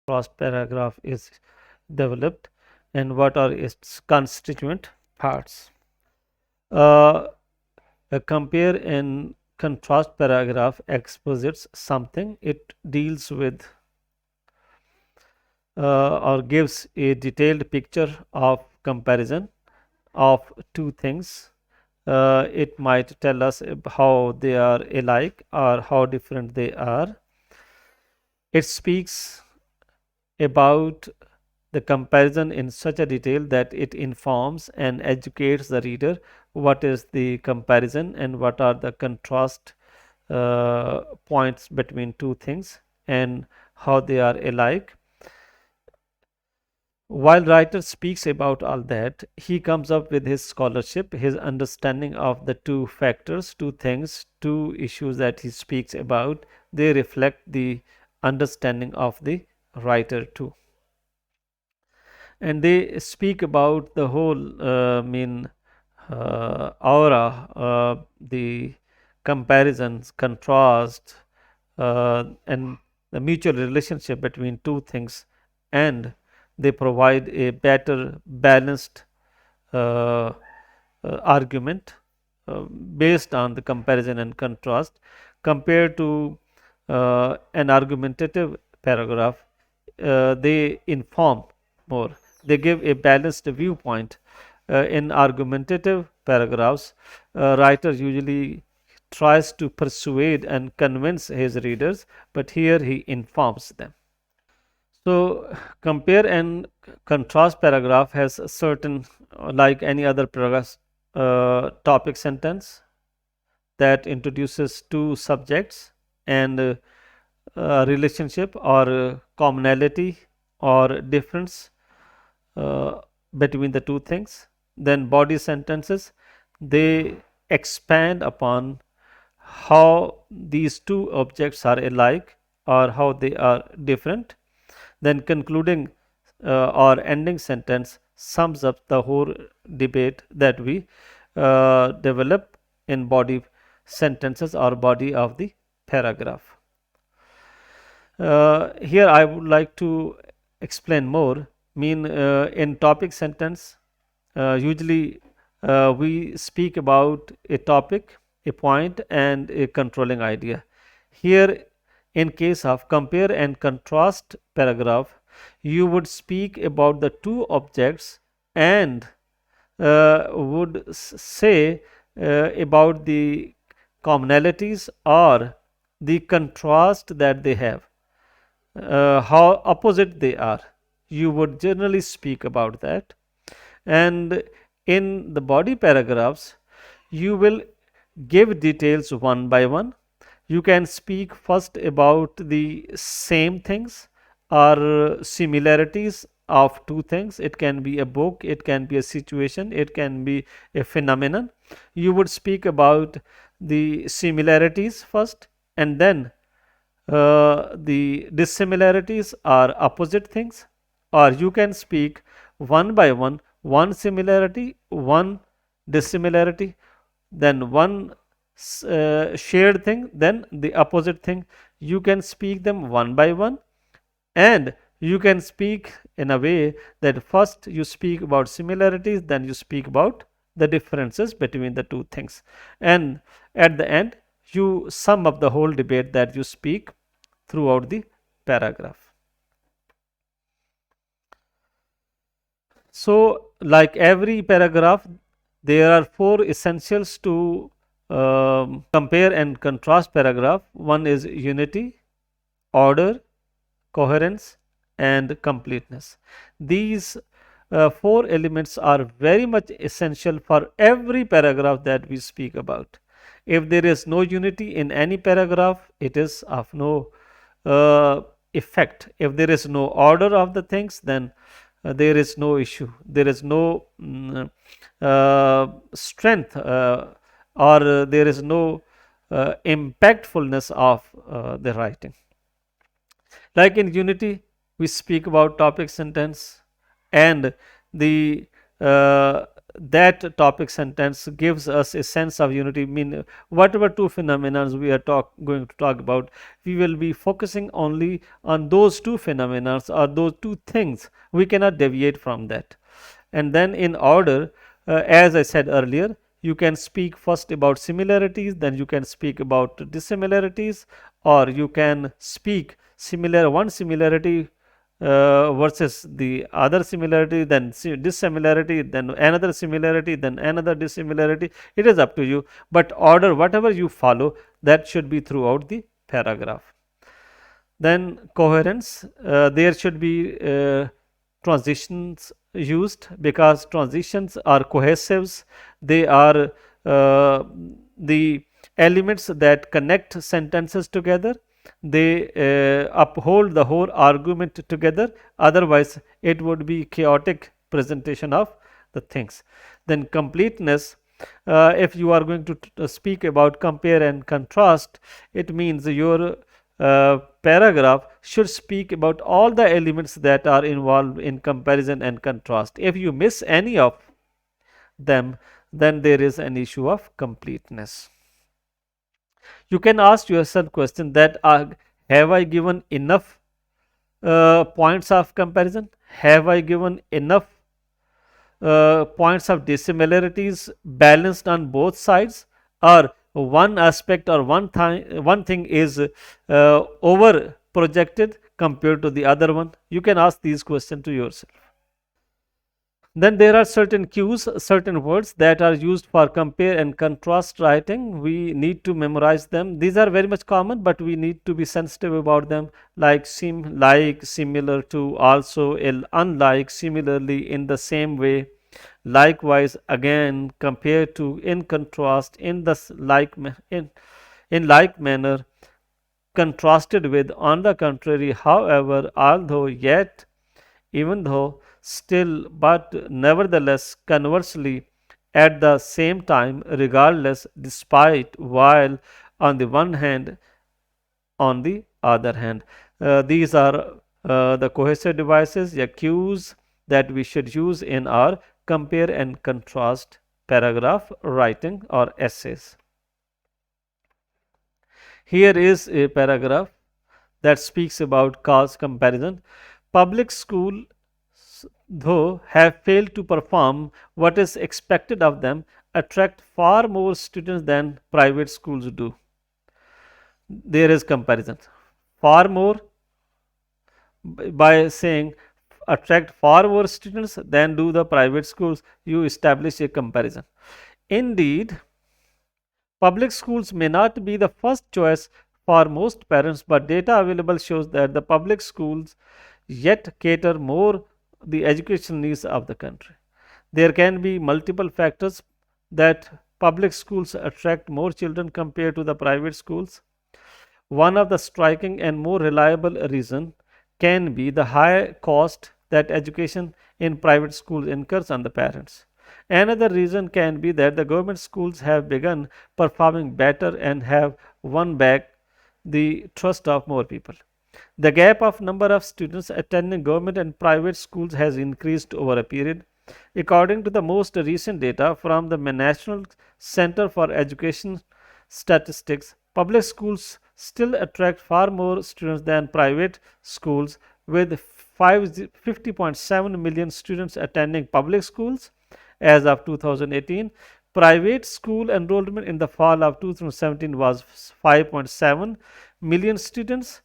cross paragraph is developed and what are its constituent parts. A compare and contrast paragraph exposits something. It deals with or gives a detailed picture of comparison of two things. It might tell us how they are alike or how different they are. It speaks about the comparison in such a detail that it informs and educates the reader what is the comparison and what are the contrast points between two things and how they are alike. While writer speaks about all that, he comes up with his scholarship, his understanding of the two factors, two things, two issues that he speaks about. They reflect the understanding of the writer too. And they speak about the whole aura, the comparisons, contrast, and the mutual relationship between two things, and they provide a better balanced argument based on the comparison and contrast compared to an argumentative paragraph. They inform more, they give a balanced viewpoint. In argumentative paragraphs, writer usually tries to persuade and convince his readers, but here he informs them. So, compare and contrast paragraph has a certain, like any other paragraph, topic sentence that introduces two subjects and relationship or commonality or difference between the two things. Then body sentences, they expand upon how these two objects are alike or how they are different. Then concluding or ending sentence sums up the whole debate that we develop in body sentences or body of the paragraph. Here I would like to explain more. In topic sentence, usually we speak about a topic, a point, and a controlling idea. Here, in case of compare and contrast paragraph, you would speak about the two objects and would say about the commonalities or the contrast that they have, how opposite they are. You would generally speak about that. And in the body paragraphs, you will give details one by one. You can speak first about the same things or similarities of two things. It can be a book, it can be a situation, it can be a phenomenon. You would speak about the similarities first, and then the dissimilarities are opposite things, or you can speak one by one similarity, one dissimilarity, then one shared thing, then the opposite thing. You can speak them one by one, and you can speak in a way that first you speak about similarities, then you speak about the differences between the two things, and at the end you sum up the whole debate that you speak throughout the paragraph. So, like every paragraph, there are four essentials to compare and contrast paragraph. One is unity, order, coherence, and completeness. These four elements are very much essential for every paragraph that we speak about. If there is no unity in any paragraph, it is of no effect. If there is no order of the things, then there is no issue, there is no strength, or there is no impactfulness of the writing. Like in unity, we speak about topic sentence, and the that topic sentence gives us a sense of unity. Mean whatever two phenomena we are going to talk about, we will be focusing only on those two phenomena or those two things. We cannot deviate from that. And then in order, as I said earlier, you can speak first about similarities, then you can speak about dissimilarities, or you can speak one similarity versus the other similarity, then dissimilarity, then another similarity, then another dissimilarity. It is up to you, but order, whatever you follow, that should be throughout the paragraph. Then coherence, there should be transitions used, because transitions are cohesives. They are the elements that connect sentences together. They uphold the whole argument together, otherwise it would be chaotic presentation of the things. Then completeness, if you are going to speak about compare and contrast, it means your paragraph should speak about all the elements that are involved in comparison and contrast. If you miss any of them, then there is an issue of completeness. You can ask yourself question that have I given enough points of comparison? Have I given enough points of dissimilarities balanced on both sides, or one aspect or one thing is over projected compared to the other one? You can ask these questions to yourself. Then there are certain cues, certain words that are used for compare and contrast writing. We need to memorize them. These are very much common, but we need to be sensitive about them, like seem, like, similar to, also, unlike, similarly, in the same way, likewise, again, compared to, in contrast, in the in like manner, contrasted with, on the contrary, however, although, yet, even though, still, but, nevertheless, conversely, at the same time, regardless, despite, while, on the one hand, on the other hand. These are the cohesive devices, the cues that we should use in our compare and contrast paragraph writing or essays. Here is a paragraph that speaks about cause comparison. Public schools, though, have failed to perform what is expected of them, attract far more students than private schools do. There is comparison. Far more, by saying attract far more students than do the private schools, you establish a comparison. Indeed, public schools may not be the first choice for most parents, but data available shows that the public schools yet cater more the educational needs of the country. There can be multiple factors that public schools attract more children compared to the private schools. One of the striking and more reliable reason can be the high cost that education in private schools incurs on the parents. Another reason can be that the government schools have begun performing better and have won back the trust of more people. The gap of number of students attending government and private schools has increased over a period. According to the most recent data from the National Center for Education Statistics, public schools still attract far more students than private schools, with 50.7 million students attending public schools as of 2018. Private school enrollment in the fall of 2017 was 5.7 million students,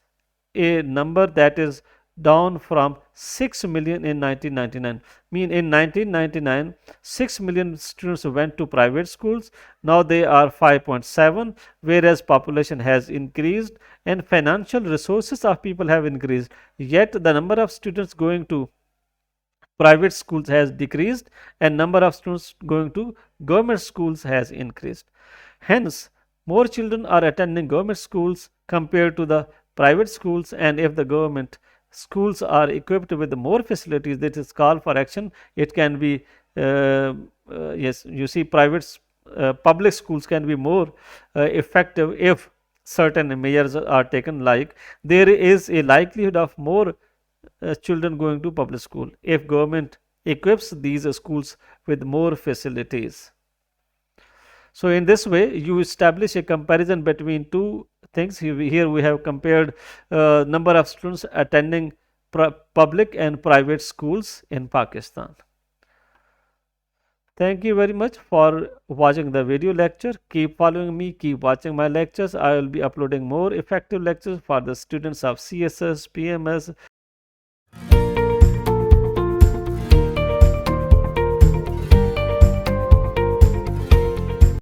a number that is down from 6 million in 1999. In 1999, 6 million students went to private schools. Now they are 5.7, whereas population has increased and financial resources of people have increased. Yet the number of students going to private schools has decreased and number of students going to government schools has increased. Hence, more children are attending government schools compared to the private schools, and if the government schools are equipped with more facilities, that is call for action. It can be yes, you see, public schools can be more effective if certain measures are taken, like there is a likelihood of more children going to public school if government equips these schools with more facilities. So in this way, you establish a comparison between two things. Here we have compared number of students attending public and private schools in Pakistan. Thank you very much for watching the video lecture. Keep following me, keep watching my lectures. I will be uploading more effective lectures for the students of CSS, PMS,